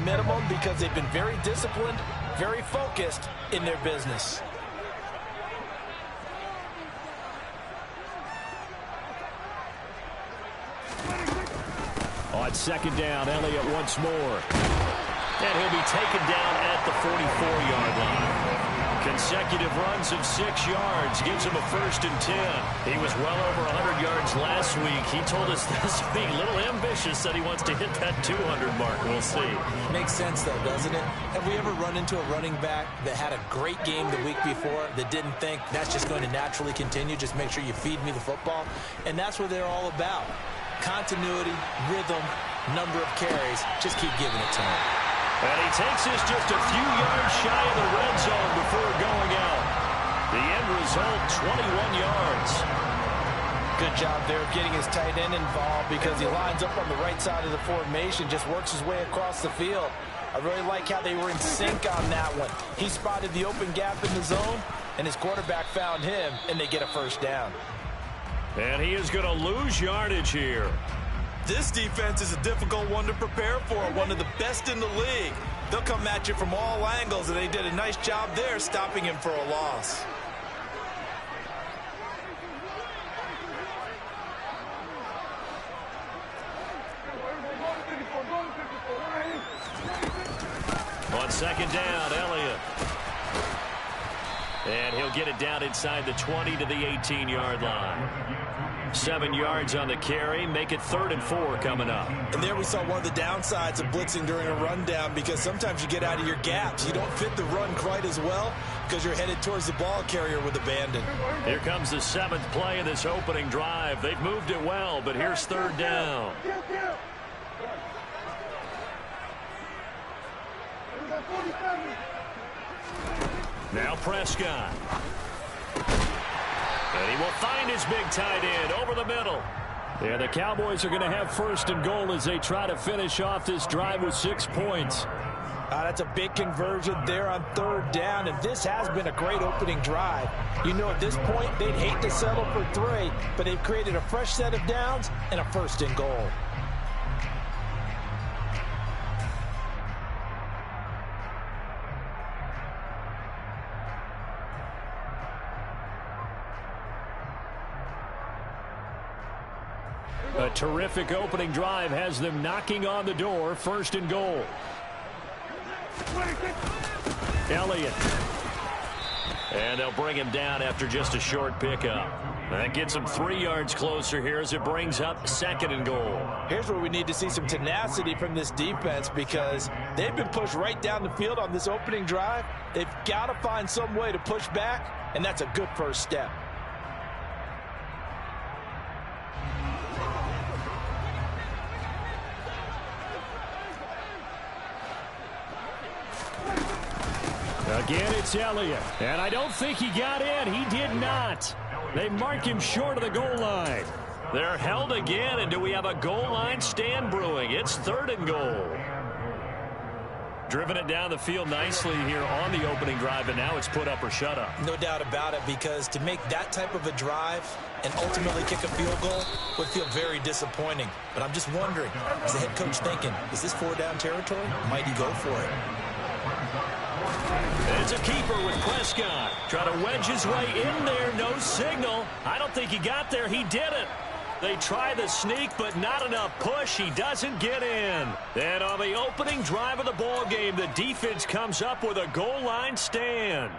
minimum because they've been very disciplined, very focused in their business. On second down, Elliott once more. And he'll be taken down at the 44-yard line. Consecutive runs of 6 yards gives him a 1st and 10. He was well over 100 yards last week. He told us this week, a little ambitious, that he wants to hit that 200 mark. We'll see. Makes sense, though, doesn't it? Have we ever run into a running back that had a great game the week before that didn't think that's just going to naturally continue? Just make sure you feed me the football. And that's what they're all about. Continuity, rhythm, number of carries. Just keep giving it to him. And he takes this just a few yards shy of the red zone before going out. The end result, 21 yards. Good job there of getting his tight end involved because he lines up on the right side of the formation, just works his way across the field. I really like how they were in sync on that one. He spotted the open gap in the zone, and his quarterback found him, and they get a 1st down. And he is going to lose yardage here. This defense is a difficult one to prepare for, one of the best in the league. They'll come at you from all angles, and they did a nice job there stopping him for a loss. On second down, Elliott. And he'll get it down inside the 20 to the 18-yard line. 7 yards on the carry, make it 3rd and 4 coming up. And there we saw one of the downsides of blitzing during a rundown because sometimes you get out of your gaps. You don't fit the run quite as well because you're headed towards the ball carrier with abandon. Here comes the 7th play of this opening drive. They've moved it well, but here's 3rd down. Now Prescott. And he will find his big tight end over the middle. Yeah, the Cowboys are going to have 1st and goal as they try to finish off this drive with 6 points. That's a big conversion there on 3rd down, and this has been a great opening drive. You know, at this point, they'd hate to settle for 3, but they've created a fresh set of downs and a 1st and goal. A terrific opening drive has them knocking on the door. 1st and goal. Elliott. And they'll bring him down after just a short pickup. That gets him 3 yards closer here as it brings up 2nd and goal. Here's where we need to see some tenacity from this defense because they've been pushed right down the field on this opening drive. They've got to find some way to push back, and that's a good first step. Again, it's Elliott. And I don't think he got in. He did not. They mark him short of the goal line. They're held again, and do we have a goal line stand brewing? It's 3rd and goal. Driven it down the field nicely here on the opening drive, and now it's put up or shut up. No doubt about it, because to make that type of a drive and ultimately kick a field goal would feel very disappointing. But I'm just wondering, is the head coach thinking, is this 4-down territory? Might he go for it? It's a keeper with Prescott. Trying to wedge his way in there. No signal. I don't think he got there. He didn't. They try the sneak, but not enough push. He doesn't get in. And on the opening drive of the ball game, the defense comes up with a goal line stand.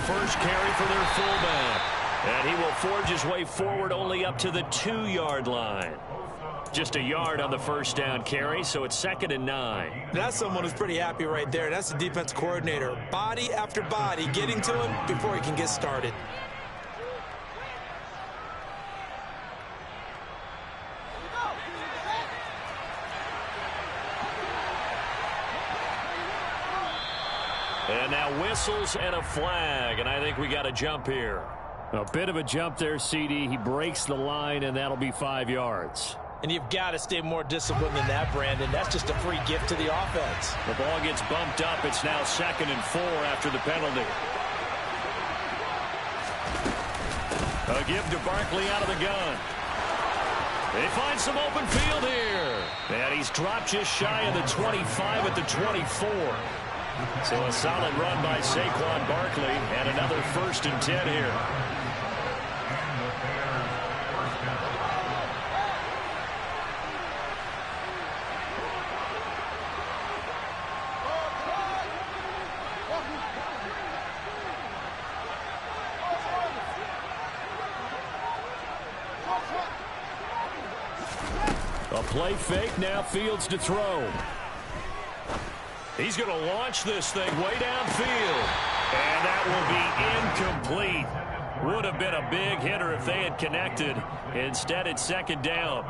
First carry for their fullback. And he will forge his way forward only up to the 2-yard line. Just a yard on the 1st down carry, so it's 2nd and 9. That's someone who's pretty happy right there. That's the defense coordinator. Body after body, getting to him before he can get started. And now whistles and a flag, and I think we got a jump here. A bit of a jump there, CD. He breaks the line, and that'll be 5 yards. And you've got to stay more disciplined than that, Brandon. That's just a free gift to the offense. The ball gets bumped up. It's now 2nd and 4 after the penalty. A give to Barkley out of the gun. They find some open field here. And he's dropped just shy of the 25 at the 24. So a solid run by Saquon Barkley and another 1st and 10 here. A play fake, now Fields to throw. He's going to launch this thing way downfield. And that will be incomplete. Would have been a big hitter if they had connected. Instead, it's 2nd down.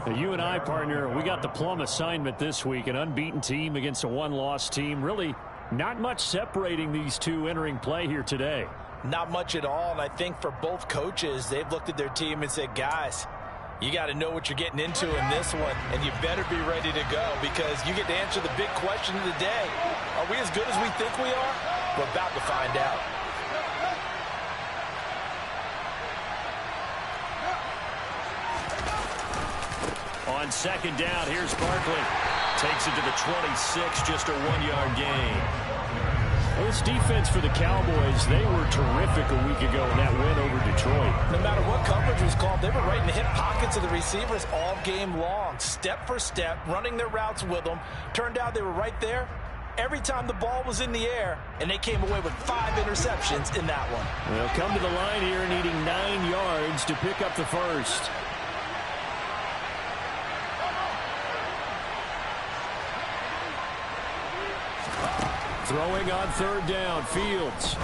Now, you and I, partner, we got the plum assignment this week. An unbeaten team against a one-loss team. Really not much separating these two entering play here today. Not much at all, and I think for both coaches, they've looked at their team and said, guys, you got to know what you're getting into in this one, and you better be ready to go because you get to answer the big question of the day. Are we as good as we think we are? We're about to find out. On 2nd down, here's Barkley. Takes it to the 26, just a 1-yard gain. Well, this defense for the Cowboys, they were terrific a week ago in that win over Detroit. No matter what coverage was called, they were right in the hip pockets of the receivers all game long. Step for step, running their routes with them. Turned out they were right there every time the ball was in the air, and they came away with 5 interceptions in that one. They'll come to the line here needing 9 yards to pick up the first. Throwing on 3rd down, Fields.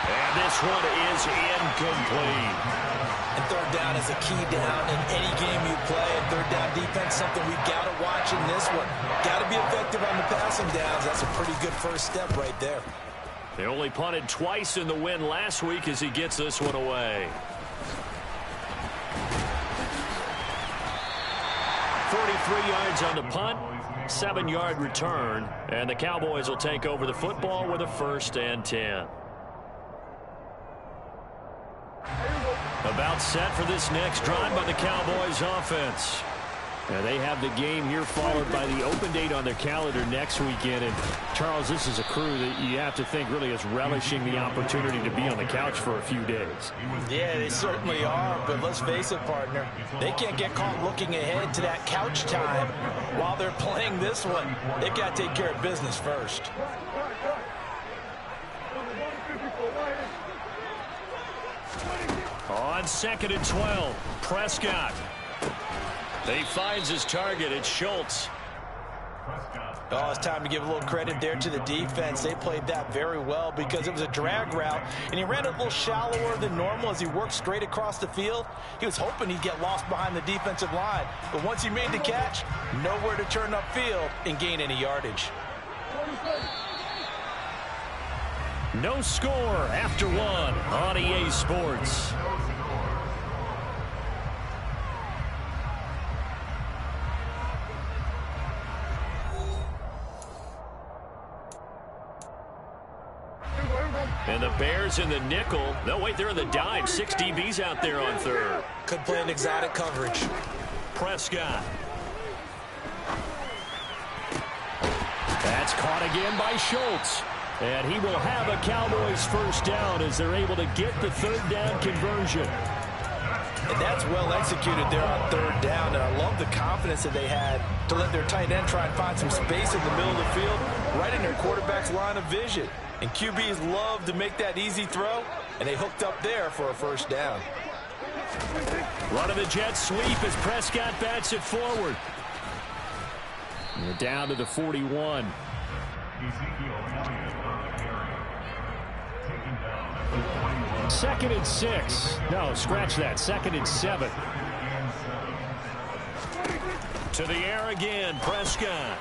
And this one is incomplete. And 3rd down is a key down in any game you play. And 3rd down defense, something we've got to watch in this one. Got to be effective on the passing downs. That's a pretty good first step right there. They only punted twice in the win last week as he gets this one away. 43 yards on the punt. 7-yard return, and the Cowboys will take over the football with a 1st and 10. About set for this next drive by the Cowboys offense. Now they have the game here followed by the open date on their calendar next weekend. And, Charles, this is a crew that you have to think really is relishing the opportunity to be on the couch for a few days. Yeah, they certainly are. But let's face it, partner, they can't get caught looking ahead to that couch time while they're playing this one. They've got to take care of business first. On 2nd and 12, Prescott. He finds his target. It's Schultz. Oh, it's time to give a little credit there to the defense. They played that very well because it was a drag route, and he ran a little shallower than normal as he worked straight across the field. He was hoping he'd get lost behind the defensive line, but once he made the catch, nowhere to turn upfield and gain any yardage. No score after one on EA Sports. And the Bears in the nickel. No, wait, they're in the dime. 6 DBs out there on 3rd. Could play an exotic coverage. Prescott. That's caught again by Schultz. And he will have a Cowboys 1st down as they're able to get the 3rd down conversion. And that's well executed there on 3rd down. And I love the confidence that they had to let their tight end try and find some space in the middle of the field, right in their quarterback's line of vision. And QBs love to make that easy throw, and they hooked up there for a 1st down. Run of the jet sweep as Prescott bats it forward. And they're down to the 41. Second and 6. No, scratch that. 2nd and 7. To the air again, Prescott.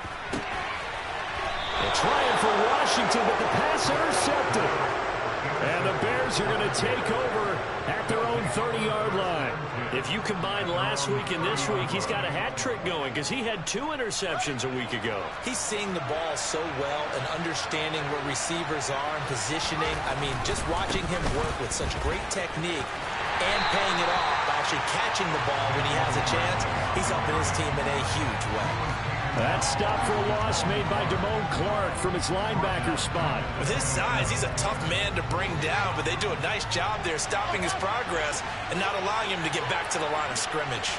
They're trying for Washington, but the pass intercepted. And the Bears are going to take over at their own 30-yard line. If you combine last week and this week, he's got a hat trick going because he had 2 interceptions a week ago. He's seeing the ball so well and understanding where receivers are and positioning. I mean, just watching him work with such great technique and paying it off by actually catching the ball when he has a chance, he's helping his team in a huge way. That stop for a loss made by Damone Clark from his linebacker spot. With his size, he's a tough man to bring down, but they do a nice job there stopping his progress and not allowing him to get back to the line of scrimmage.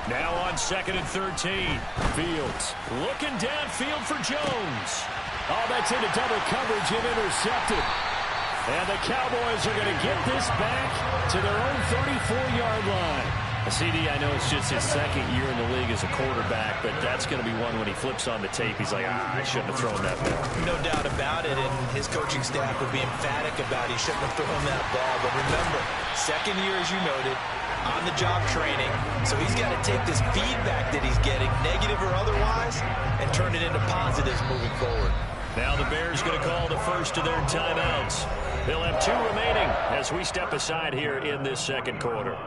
Now on 2nd and 13. Fields looking downfield for Jones. Oh, that's into double coverage and intercepted. And the Cowboys are going to get this back to their own 34-yard line. CD, I know it's just his 2nd year in the league as a quarterback, but that's going to be one when he flips on the tape. He's like, I shouldn't have thrown that ball. No doubt about it, and his coaching staff would be emphatic about he shouldn't have thrown that ball. But remember, 2nd year, as you noted, on-the-job training. So he's got to take this feedback that he's getting, negative or otherwise, and turn it into positives moving forward. Now the Bears going to call the first of their timeouts. They'll have 2 remaining as we step aside here in this 2nd quarter.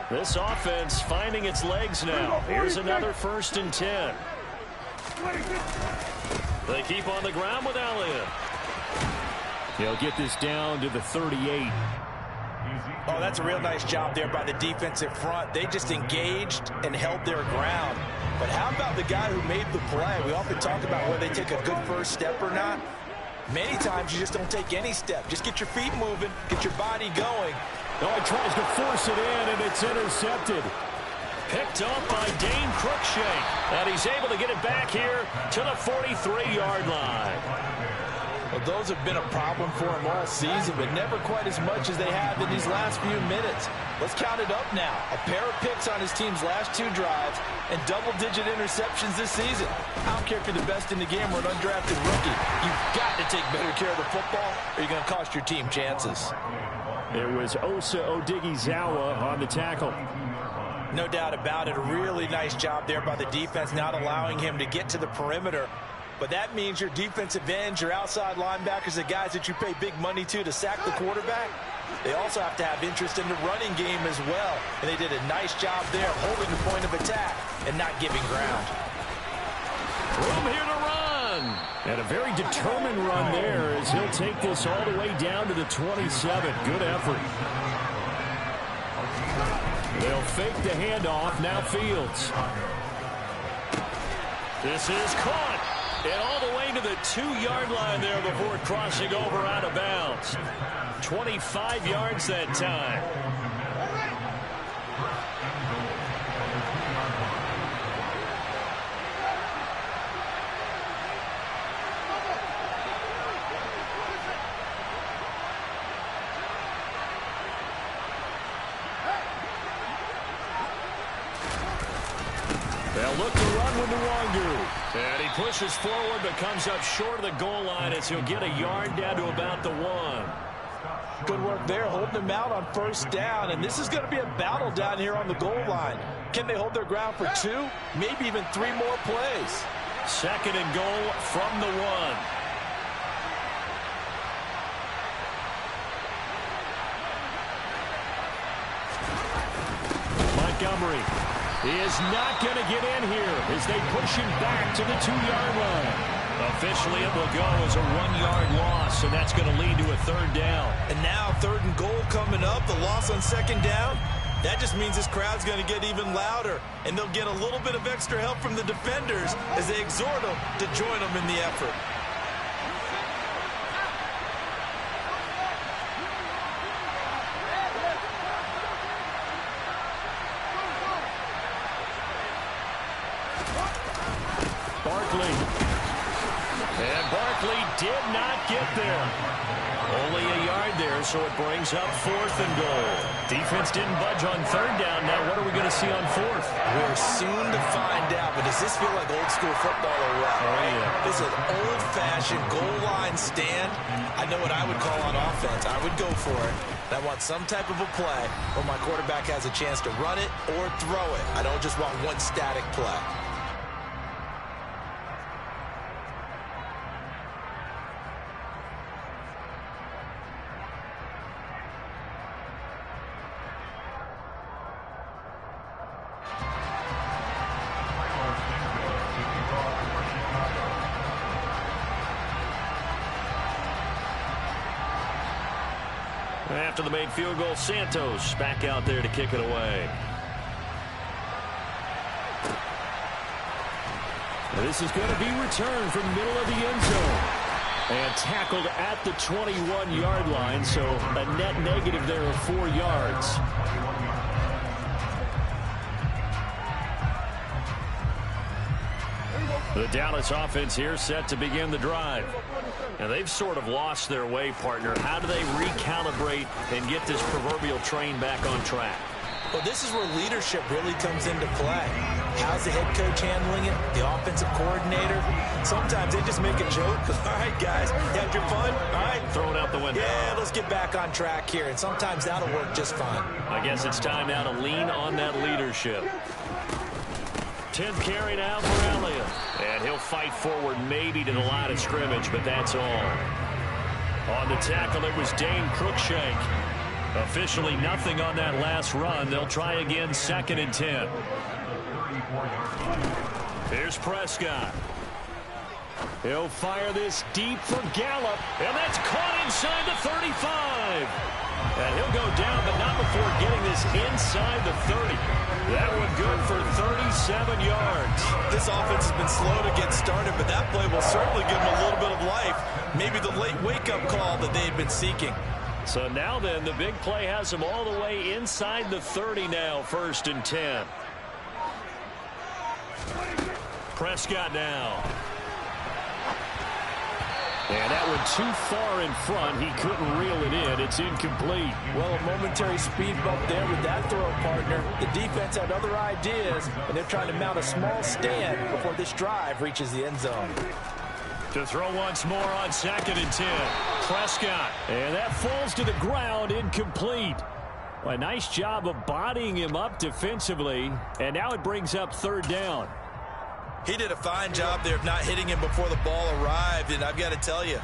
This offense finding its legs now. Here's another 1st and 10. They keep on the ground with Elliott. He'll get this down to the 38. Oh, that's a real nice job there by the defensive front. They just engaged and held their ground. But how about the guy who made the play? We often talk about whether they take a good first step or not. Many times you just don't take any step. Just get your feet moving, get your body going. Oh, he tries to force it in, and it's intercepted. Picked up by Dane Cruikshank. And he's able to get it back here to the 43-yard line. Well, those have been a problem for him all season, but never quite as much as they have in these last few minutes. Let's count it up now. A pair of picks on his team's last 2 drives and double-digit interceptions this season. I don't care if you're the best in the game or an undrafted rookie. You've got to take better care of the football or you're going to cost your team chances. It was Osa Odighizuwa on the tackle. No doubt about it. A really nice job there by the defense, not allowing him to get to the perimeter. But that means your defensive ends, your outside linebackers, the guys that you pay big money to sack the quarterback, they also have to have interest in the running game as well. And they did a nice job there holding the point of attack and not giving ground. Room here to run. And a very determined run there as he'll take this all the way down to the 27. Good effort. They'll fake the handoff. Now Fields. This is caught. And all the way to the 2-yard line there before crossing over out of bounds. 25 yards that time. They'll look to run with Nwangu. And he pushes forward but comes up short of the goal line as he'll get a yard down to about the 1. Good work there, holding them out on 1st down. And this is going to be a battle down here on the goal line. Can they hold their ground for 2, maybe even 3 more plays? 2nd and goal from the 1. Montgomery. He is not going to get in here as they push him back to the 2-yard line. Officially, it will go as a 1-yard loss, and that's going to lead to a 3rd down. And now 3rd and goal coming up, the loss on 2nd down. That just means this crowd's going to get even louder, and they'll get a little bit of extra help from the defenders as they exhort them to join them in the effort. And Barkley did not get there. Only a yard there, so it brings up 4th and goal. Defense didn't budge on 3rd down. Now what are we going to see on 4th? We're soon to find out, but does this feel like old school football or what? Oh, yeah. This is an old-fashioned goal line stand. I know what I would call on offense. I would go for it. I want some type of a play where my quarterback has a chance to run it or throw it. I don't just want one static play. After the made field goal, Santos back out there to kick it away. This is going to be returned from the middle of the end zone. And tackled at the 21-yard line, so a net negative there of 4 yards. The Dallas offense here set to begin the drive. And they've sort of lost their way, partner. How do they recalibrate and get this proverbial train back on track? Well, this is where leadership really comes into play. How's the head coach handling it? The offensive coordinator? Sometimes they just make a joke. All right, guys, you had your fun? All right. Throw it out the window. Yeah, let's get back on track here. And sometimes that'll work just fine. I guess it's time now to lean on that leadership. 10th carry now for Elliott. And he'll fight forward maybe to the line of scrimmage, but that's all. On the tackle, it was Dane Cruikshank. Officially nothing on that last run. They'll try again, 2nd and 10. Here's Prescott. He'll fire this deep for Gallup. And that's caught inside the 35. And he'll go down, but not before getting this inside the 30. That one good for 37 yards. This offense has been slow to get started, but that play will certainly give them a little bit of life. Maybe the late wake-up call that they had been seeking. So now then, the big play has them all the way inside the 30 now, 1st and 10. Prescott now. And that one too far in front. He couldn't reel it in. It's incomplete. Well, a momentary speed bump there with that throw, partner. The defense had other ideas, and they're trying to mount a small stand before this drive reaches the end zone. To throw once more on 2nd and 10. Prescott. And that falls to the ground, incomplete. Well, a nice job of bodying him up defensively. And now it brings up 3rd down. He did a fine job there of not hitting him before the ball arrived. And I've got to tell you,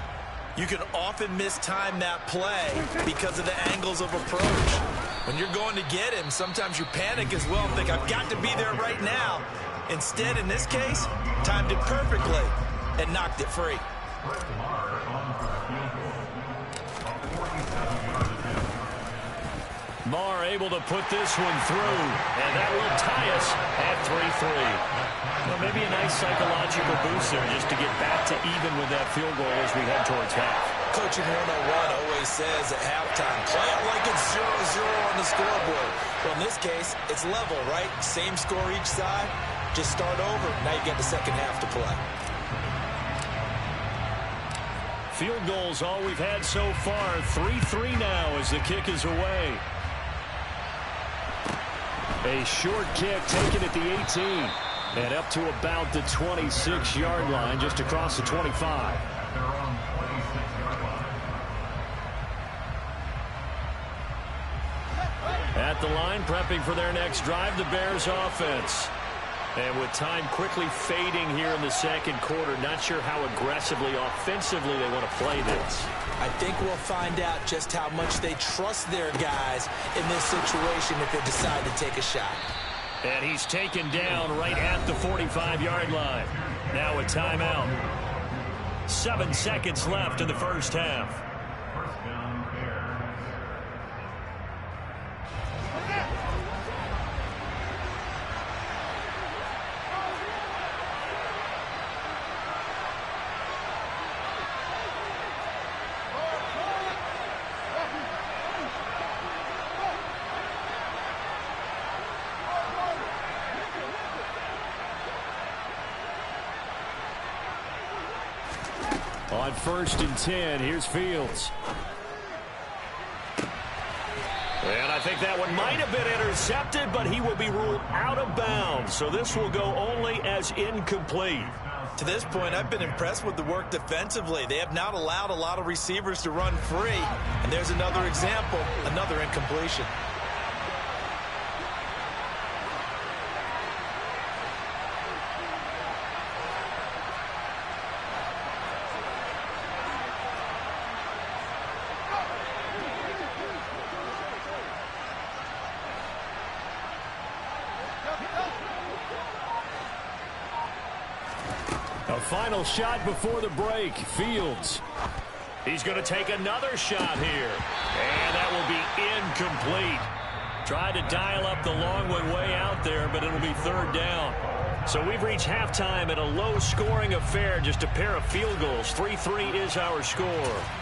you can often mistime that play because of the angles of approach. When you're going to get him, sometimes you panic as well and think, I've got to be there right now. Instead, in this case, timed it perfectly and knocked it free. Marr able to put this one through, and that will tie us at 3-3. Well, maybe a nice psychological boost there just to get back to even with that field goal as we head towards half. Coaching 101 always says at halftime, play it like it's 0-0 on the scoreboard. Well, in this case, it's level, right? Same score each side. Just start over. Now you get the second half to play. Field goals all we've had so far. 3-3 now as the kick is away. A short kick taken at the 18. And up to about the 26-yard line, just across the 25. At the line, prepping for their next drive, the Bears offense. And with time quickly fading here in the 2nd quarter, not sure how aggressively, offensively they want to play this. I think we'll find out just how much they trust their guys in this situation if they decide to take a shot. And he's taken down right at the 45-yard line. Now a timeout. 7 seconds left in the first half. On 1st and 10, here's Fields. And I think that one might have been intercepted, but he will be ruled out of bounds. So this will go only as incomplete. To this point, I've been impressed with the work defensively. They have not allowed a lot of receivers to run free. And there's another example, another incompletion. A final shot before the break. Fields. He's going to take another shot here. And that will be incomplete. Tried to dial up the long one way out there, but it'll be third down. So we've reached halftime in a low-scoring affair, just a pair of field goals. 3-3 is our score.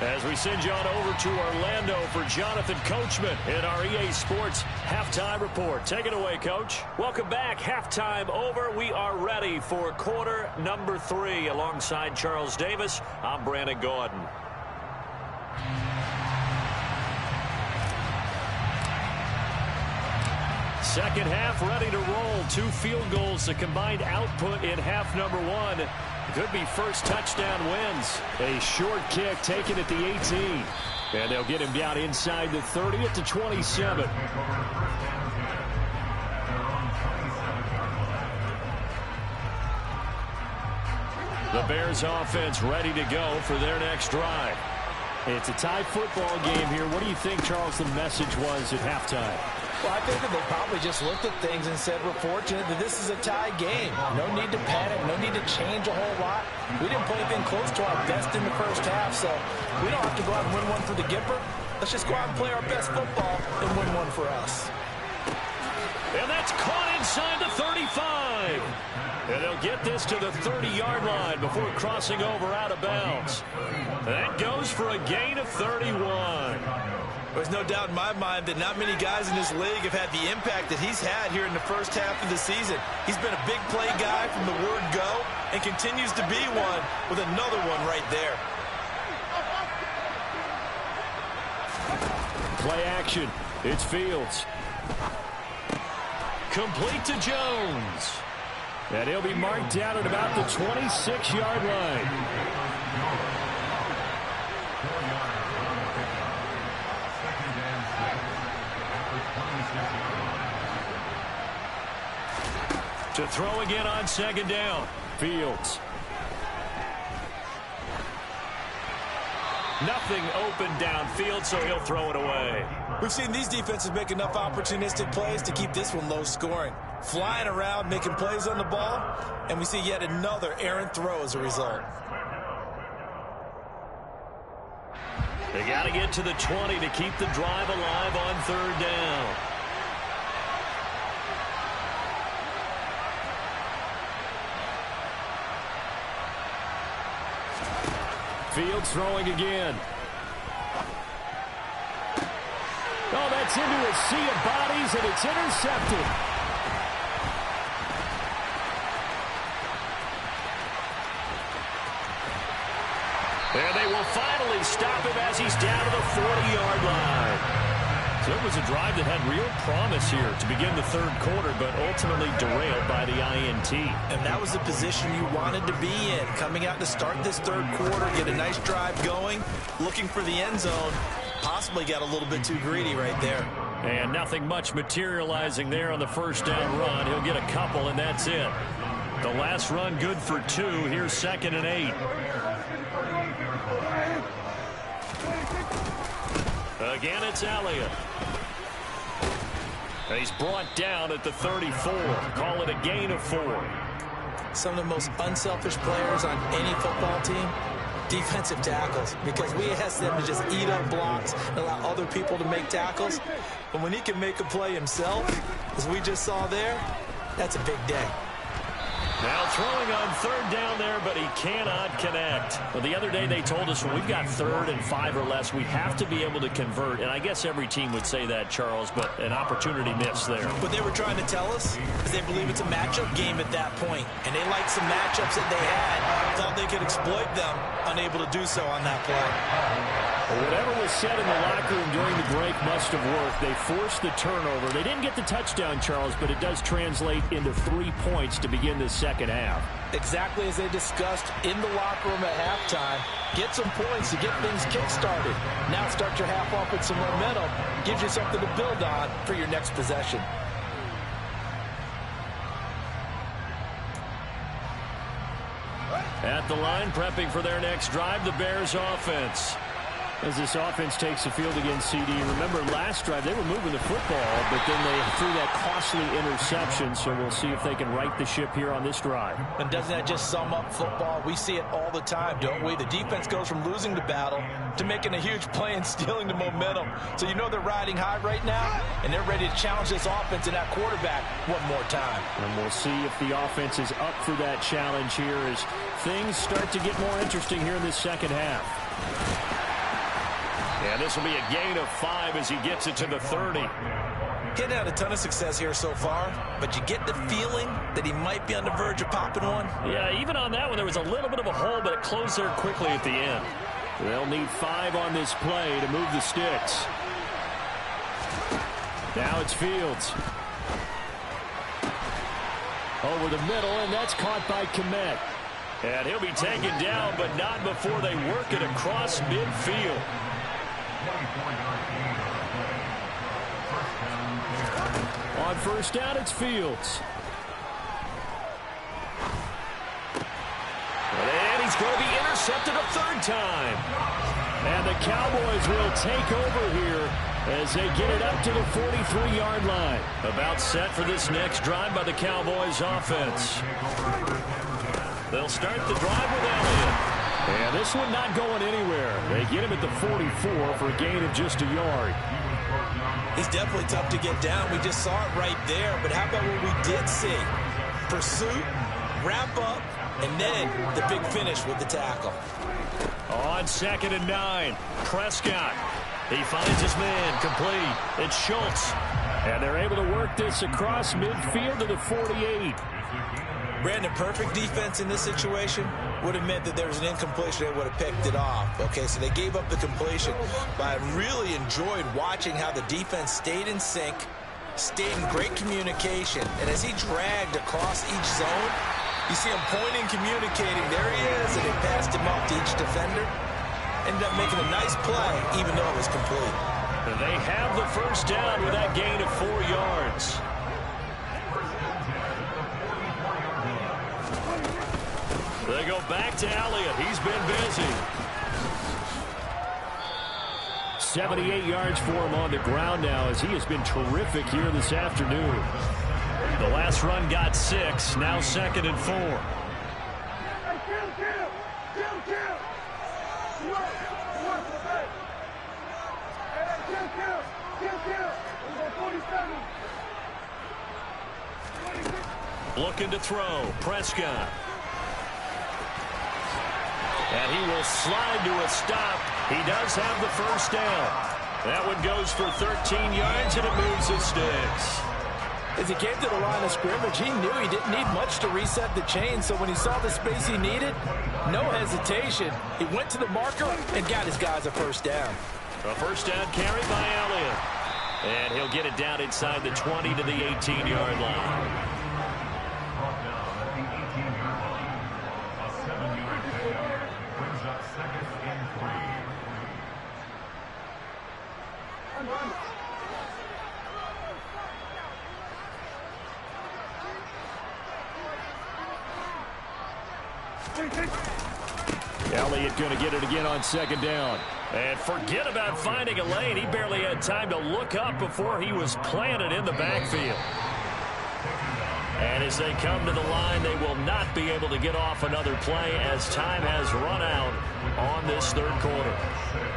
As we send you on over to Orlando for Jonathan Coachman in our EA Sports Halftime Report. Take it away, Coach. Welcome back. Halftime over. We are ready for quarter number 3. Alongside Charles Davis, I'm Brandon Gaudin. Second half ready to roll. 2 field goals, the combined output in half number 1. Could be first touchdown wins. A short kick taken at the 18. And they'll get him down inside the 30 at the 27. The Bears offense ready to go for their next drive. It's a tie football game here. What do you think, Charles, the message was at halftime? Well, I think that they probably just looked at things and said, we're fortunate that this is a tie game. No need to panic, no need to change a whole lot. We didn't play anything close to our best in the first half, so we don't have to go out and win one for the Gipper. Let's just go out and play our best football and win one for us. And that's caught inside the 35. And they'll get this to the 30-yard line before crossing over out of bounds. That goes for a gain of 31. There's no doubt in my mind that not many guys in this league have had the impact that he's had here in the first half of the season. He's been a big play guy from the word go and continues to be one with another one right there. Play action. It's Fields. Complete to Jones. And he'll be marked down at about the 26-yard line. To throw again on second down. Fields. Nothing open downfield, so he'll throw it away. We've seen these defenses make enough opportunistic plays to keep this one low scoring. Flying around, making plays on the ball, and we see yet another errant throw as a result. They got to get to the 20 to keep the drive alive on third down. Fields throwing again. Oh, that's into a sea of bodies, and it's intercepted. And they will finally stop him as he's down to the 40-yard line. So it was a drive that had real promise here to begin the third quarter, but ultimately derailed by the INT. And that was the position you wanted to be in. Coming out to start this third quarter, get a nice drive going, looking for the end zone. Possibly got a little bit too greedy right there. And nothing much materializing there on the first down run. He'll get a couple, and that's it. The last run good for 2. Here's 2nd and 8. Again, it's Elliott. And he's brought down at the 34. Call it a gain of 4. Some of the most unselfish players on any football team, defensive tackles, because we ask them to just eat up blocks and allow other people to make tackles. But when he can make a play himself, as we just saw there, that's a big day. Now throwing on third down there, but he cannot connect. Well, the other day they told us when we've got 3rd and 5 or less, we have to be able to convert. And I guess every team would say that, Charles, but an opportunity missed there. What they were trying to tell us is they believe it's a matchup game at that point. And they liked some matchups that they had, thought they could exploit them, unable to do so on that play. Well, whatever was said in the locker room during the break must have worked. They forced the turnover. They didn't get the touchdown, Charles, but it does translate into 3 points to begin the second half. Exactly as they discussed in the locker room at halftime. Get some points to get things kick-started. Now start your half off with some momentum. Gives you something to build on for your next possession. At the line, prepping for their next drive, the Bears offense. As this offense takes the field against CD, remember last drive they were moving the football, but then they threw that costly interception, so we'll see if they can right the ship here on this drive. And doesn't that just sum up football? We see it all the time, don't we? The defense goes from losing the battle to making a huge play and stealing the momentum. So you know they're riding high right now, and they're ready to challenge this offense and that quarterback one more time. And we'll see if the offense is up for that challenge here as things start to get more interesting here in this second half. And this will be a gain of 5 as he gets it to the 30. Getting had a ton of success here so far, but you get the feeling that he might be on the verge of popping one. Yeah, even on that one, there was a little bit of a hole, but it closed there quickly at the end. They'll need 5 on this play to move the sticks. Now it's Fields. Over the middle, and that's caught by Kmet. And he'll be taken down, but not before they work it across midfield. On first down, it's Fields. And he's going to be intercepted a third time. And the Cowboys will take over here as they get it up to the 43-yard line. About set for this next drive by the Cowboys offense. They'll start the drive with Elliott. And this one not going anywhere. They get him at the 44 for a gain of just a yard. He's definitely tough to get down. We just saw it right there. But how about what we did see? Pursuit, wrap up, and then the big finish with the tackle. On 2nd and 9, Prescott. He finds his man complete. It's Schultz. And they're able to work this across midfield to the 48. Brandon, perfect defense in this situation would have meant that there was an incompletion. They would have picked it off. Okay, so they gave up the completion. But I really enjoyed watching how the defense stayed in sync, stayed in great communication. And as he dragged across each zone, you see him pointing, communicating. There he is, and they passed him off to each defender. Ended up making a nice play, even though it was complete. They have the first down with that gain of 4 yards. They go back to Elliott. He's been busy. 78 yards for him on the ground now as he has been terrific here this afternoon. The last run got 6. Now 2nd and 4. Looking to throw. Prescott. And he will slide to a stop. He does have the first down. That one goes for 13 yards, and it moves his sticks. As he came to the line of scrimmage, he knew he didn't need much to reset the chain. So when he saw the space he needed, no hesitation. He went to the marker and got his guys a first down. A first down carry by Elliott. And he'll get it down inside the 20 to the 18-yard line. Elliott going to get it again on 2nd down. And forget about finding a lane. He barely had time to look up before he was planted in the backfield. And as they come to the line, they will not be able to get off another play as time has run out on this third quarter.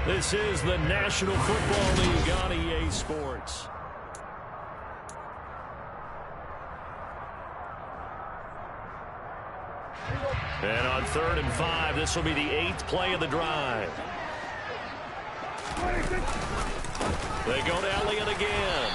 This is the National Football League on EA Sports. And on 3rd and 5, this will be the 8th play of the drive. They go to Elliott again.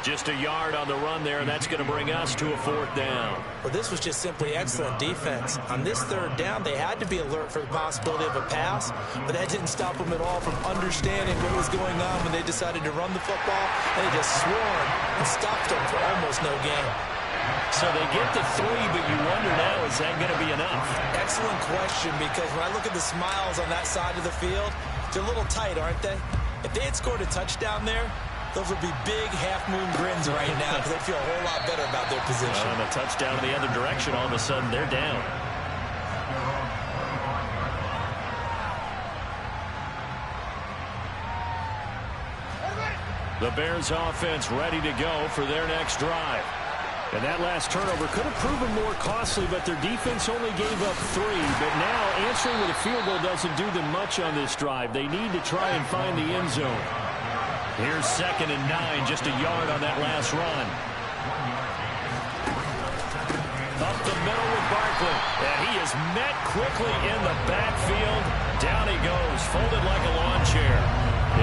Just a yard on the run there, and that's going to bring us to a 4th down. Well, this was just simply excellent defense. On this 3rd down, they had to be alert for the possibility of a pass, but that didn't stop them at all from understanding what was going on when they decided to run the football, and they just swarmed and stopped them for almost no gain. So they get the 3, but you wonder now, is that going to be enough? Excellent question, because when I look at the smiles on that side of the field, they're a little tight, aren't they? If they had scored a touchdown there, those would be big half-moon grins right now because they feel a whole lot better about their position. And a touchdown in the other direction, all of a sudden they're down. The Bears offense ready to go for their next drive. And that last turnover could have proven more costly, but their defense only gave up 3. But now answering with a field goal doesn't do them much on this drive. They need to try and find the end zone. Here's 2nd and 9, just a yard on that last run. Up the middle with Barkley. And he is met quickly in the backfield. Down he goes, folded like a lawn chair.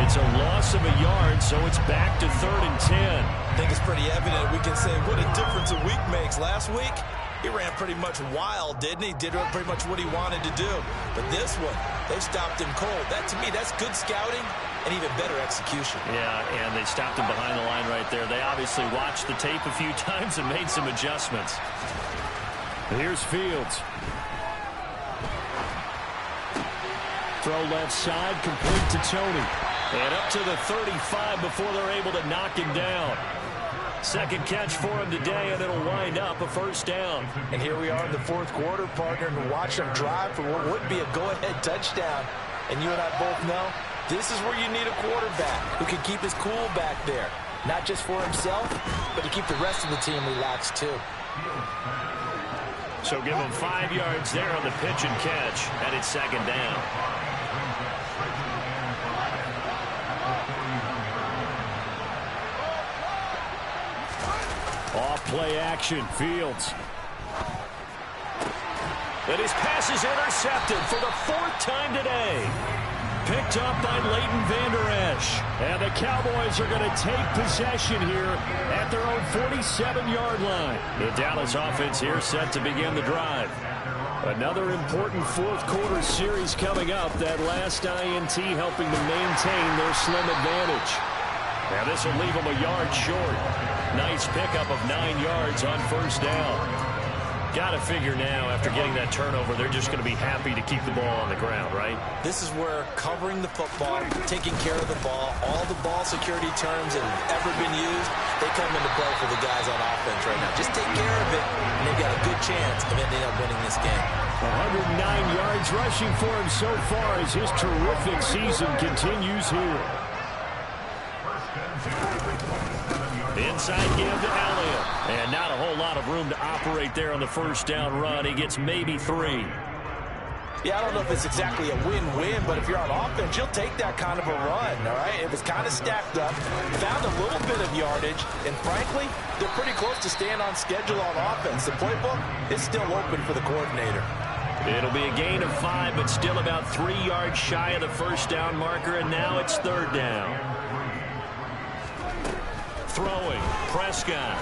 It's a loss of a yard, so it's back to 3rd and 10. I think it's pretty evident. We can say what a difference a week makes. Last week, he ran pretty much wild, didn't he? Did pretty much what he wanted to do. But this one, they stopped him cold. That, to me, that's good scouting and even better execution. Yeah, and they stopped him behind the line right there. They obviously watched the tape a few times and made some adjustments. Here's Fields. Throw left side, complete to Tony. And up to the 35 before they're able to knock him down. Second catch for him today, and it'll wind up a 1st down. And here we are in the 4th quarter, partner, and watch them drive for what would be a go-ahead touchdown. And you and I both know this is where you need a quarterback who can keep his cool back there. Not just for himself, but to keep the rest of the team relaxed too. So give him 5 yards there on the pitch and catch, and it's 2nd down. Off play action, Fields. And his pass is intercepted for the 4th time today. Picked up by Leighton Vander Esch. And the Cowboys are going to take possession here at their own 47-yard line. The Dallas offense here set to begin the drive. Another important 4th quarter series coming up. That last INT helping to maintain their slim advantage. Now this will leave them a yard short. Nice pickup of 9 yards on 1st down. Got to figure now, after getting that turnover, they're just going to be happy to keep the ball on the ground, right? This is where covering the football, taking care of the ball, all the ball security terms that have ever been used, they come into play for the guys on offense right now. Just take care of it, and they've got a good chance of ending up winning this game. 109 yards rushing for him so far as his terrific season continues here. Inside give to Elliott. And not a whole lot of room to operate there on the 1st down run. He gets maybe 3. Yeah, I don't know if it's exactly a win-win, but if you're on offense, you'll take that kind of a run, all right? It was kind of stacked up, found a little bit of yardage, and frankly, they're pretty close to staying on schedule on offense. The playbook is still open for the coordinator. It'll be a gain of 5, but still about 3 yards shy of the 1st down marker, and now it's 3rd down. Throwing, Prescott.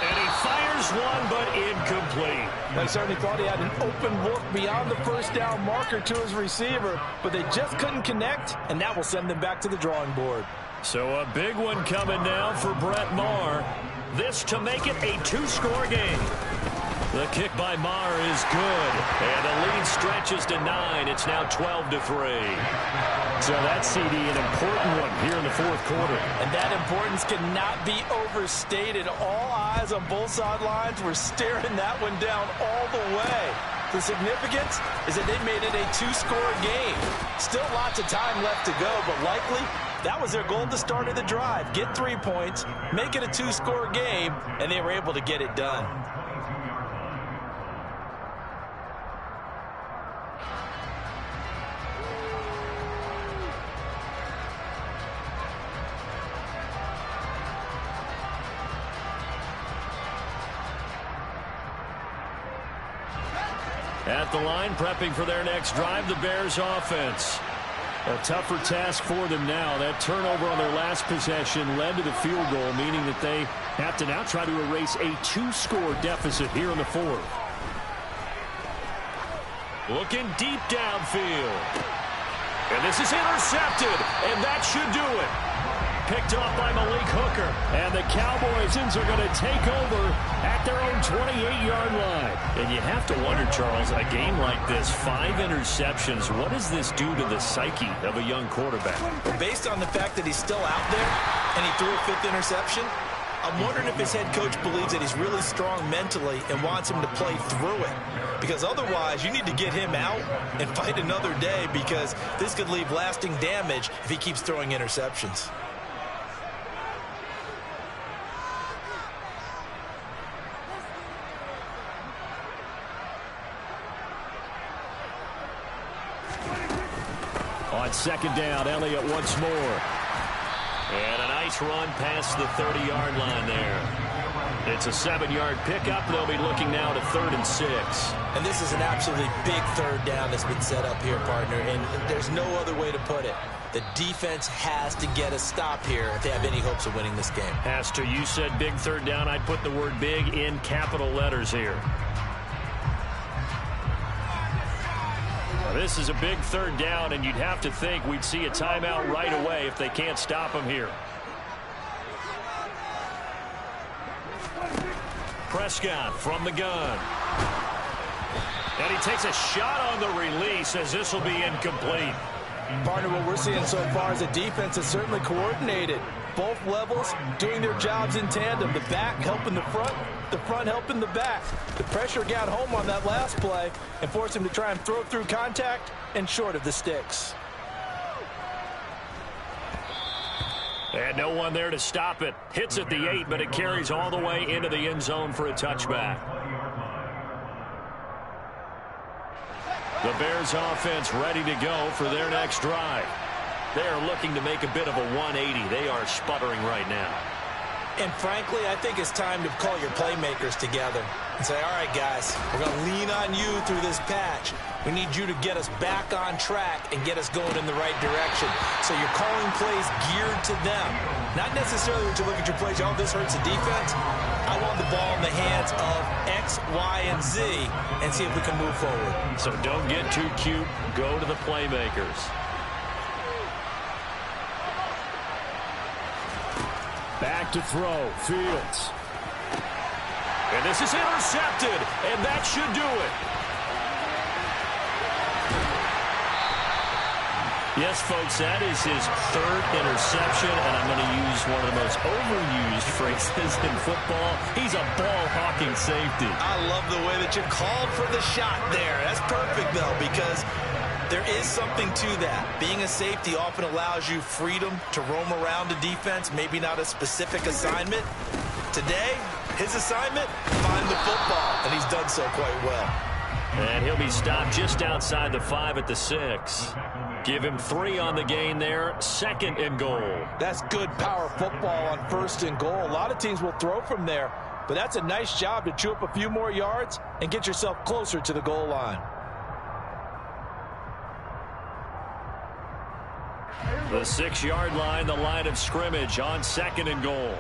And he fires one, but incomplete. They certainly thought he had an open look beyond the 1st down marker to his receiver, but they just couldn't connect, and that will send them back to the drawing board. So a big one coming now for Brett Maher. This to make it a 2-score game. The kick by Maher is good, and the lead stretches to 9. It's now 12-3. So that CD, an important one here in the 4th quarter. And that importance cannot be overstated. All eyes on both sidelines were staring that one down all the way. The significance is that they made it a 2-score game. Still lots of time left to go, but likely that was their goal at the start of the drive. Get 3 points, make it a 2-score game, and they were able to get it done. At the line, prepping for their next drive, the Bears offense. A tougher task for them now. That turnover on their last possession led to the field goal, meaning that they have to now try to erase a 2-score deficit here in the 4th. Looking deep downfield. And this is intercepted, and that should do it. Picked off by Malik Hooker. And the Cowboys are going to take over at their own 28-yard line. And you have to wonder, Charles, a game like this, 5 interceptions, what does this do to the psyche of a young quarterback? Well, based on the fact that he's still out there and he threw a 5th interception, I'm wondering if his head coach believes that he's really strong mentally and wants him to play through it. Because otherwise, you need to get him out and fight another day, because this could leave lasting damage if he keeps throwing interceptions. On second down, Elliott once more. And a nice run past the 30-yard line there. It's a 7-yard pickup. They'll be looking now to 3rd and 6. And this is an absolutely big third down that's been set up here, partner, and there's no other way to put it. The defense has to get a stop here if they have any hopes of winning this game. Has to. You said big third down. I'd put the word big in capital letters here. This is a big third down, and you'd have to think we'd see a timeout right away if they can't stop him here. Prescott from the gun. And he takes a shot on the release as this will be incomplete. Partner, what we're seeing so far is the defense is certainly coordinated. Both levels doing their jobs in tandem. The back helping the front helping the back. The pressure got home on that last play and forced him to try and throw through contact and short of the sticks. And no one there to stop it. Hits at the 8, but it carries all the way into the end zone for a touchback. The Bears offense ready to go for their next drive. They are looking to make a bit of a 180. They are sputtering right now. And frankly, I think it's time to call your playmakers together and say, all right, guys, we're going to lean on you through this patch. We need you to get us back on track and get us going in the right direction. So you're calling plays geared to them. Not necessarily when you look at your plays, oh, this hurts the defense. I want the ball in the hands of X, Y, and Z and see if we can move forward. So don't get too cute. Go to the playmakers. Back to throw, Fields. And this is intercepted, and that should do it. Yes, folks, that is his 3rd interception, and I'm going to use one of the most overused phrases in football. He's a ball-hawking safety. I love the way that you called for the shot there. That's perfect, though, because there is something to that. Being a safety often allows you freedom to roam around the defense, maybe not a specific assignment. Today, his assignment, find the football, and he's done so quite well. And he'll be stopped just outside the 5 at the 6. Give him 3 on the gain there, 2nd and goal. That's good power football on 1st and goal. A lot of teams will throw from there, but that's a nice job to chew up a few more yards and get yourself closer to the goal line. The 6-yard line, the line of scrimmage on 2nd and goal.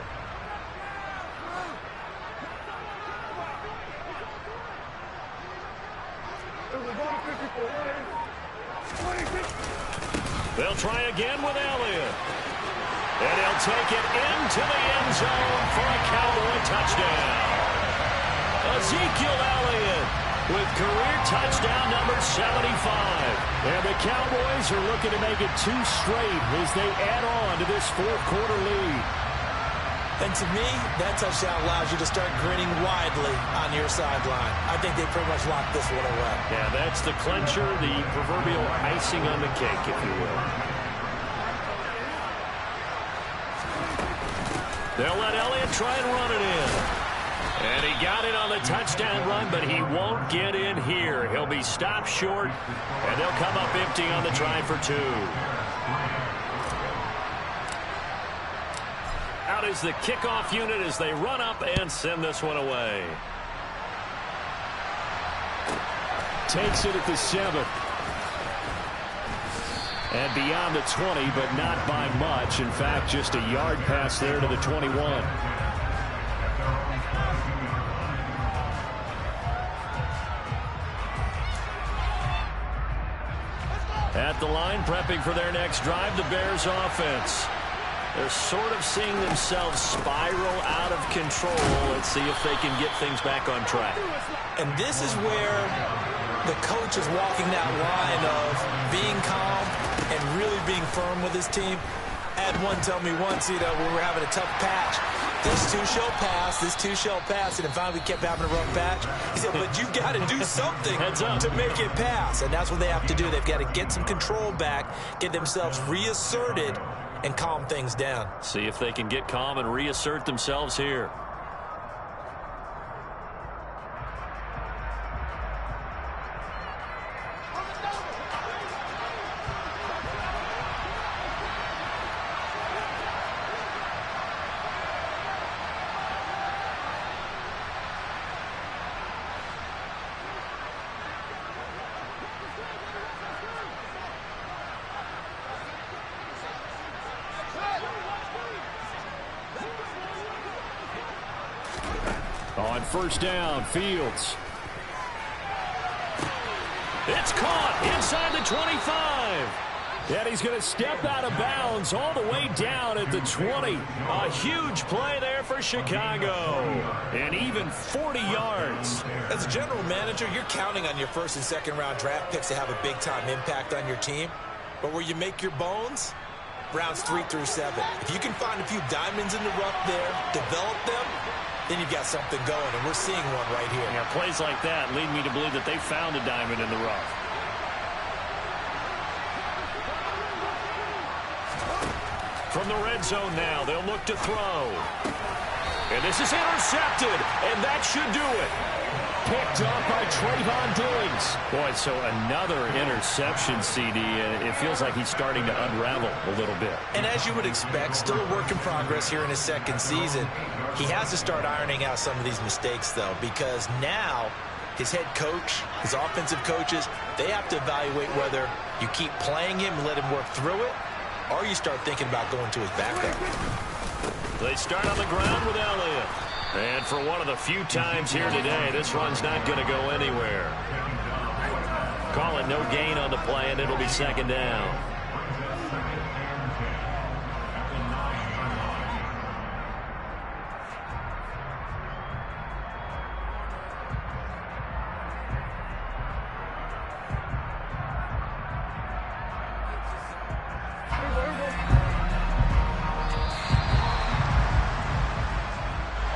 They'll try again with Elliott. And he'll take it into the end zone for a Cowboy touchdown. Ezekiel Elliott with career touchdown number 75. And the Cowboys are looking to make it 2 straight as they add on to this 4th-quarter lead. And to me, that touchdown allows you to start grinning widely on your sideline. I think they pretty much locked this one away. Yeah, that's the clincher, the proverbial icing on the cake, if you will. They'll let Elliott try and run it in. And he got it on the touchdown run, but he won't get in here. He'll be stopped short, and they'll come up empty on the try for 2. Out is the kickoff unit as they run up and send this one away. Takes it at the 7. And beyond the 20, but not by much. In fact, just a yard pass there to the 21. At the line, prepping for their next drive, the Bears offense. They're sort of seeing themselves spiral out of control. Let's see if they can get things back on track. And this is where the coach is walking that line of being calm and really being firm with his team. I had one tell me once, when we were having a tough patch, this too shall pass, this too shall pass, and then finally we kept having a rough patch. He said, but you've got to do something to make it pass, and that's what they have to do. They've got to get some control back, get themselves reasserted, and calm things down. See if they can get calm and reassert themselves here. On first down, Fields. It's caught inside the 25. And he's going to step out of bounds all the way down at the 20. A huge play there for Chicago. And even 40 yards. As a general manager, you're counting on your first and second round draft picks to have a big-time impact on your team. But where you make your bones, rounds 3 through 7. If you can find a few diamonds in the rough there, develop them, then you've got something going, and we're seeing one right here. Yeah, plays like that lead me to believe that they found a diamond in the rough. From the red zone now, they'll look to throw. And this is intercepted, and that should do it. Picked up by Trayvon Diggs. Boy, so another interception, CD. It feels like he's starting to unravel a little bit. And as you would expect, still a work in progress here in his second season. He has to start ironing out some of these mistakes, though, because now his head coach, his offensive coaches, they have to evaluate whether you keep playing him and let him work through it, or you start thinking about going to his backup. They start on the ground with Elliott. And for one of the few times here today, this run's not going to go anywhere. Call it no gain on the play, and it'll be second down.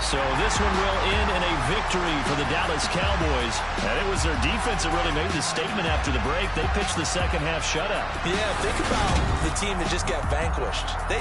So this one will end in a victory for the Dallas Cowboys. And it was their defense that really made the statement after the break. They pitched the second half shutout. Yeah, think about the team that just got vanquished. They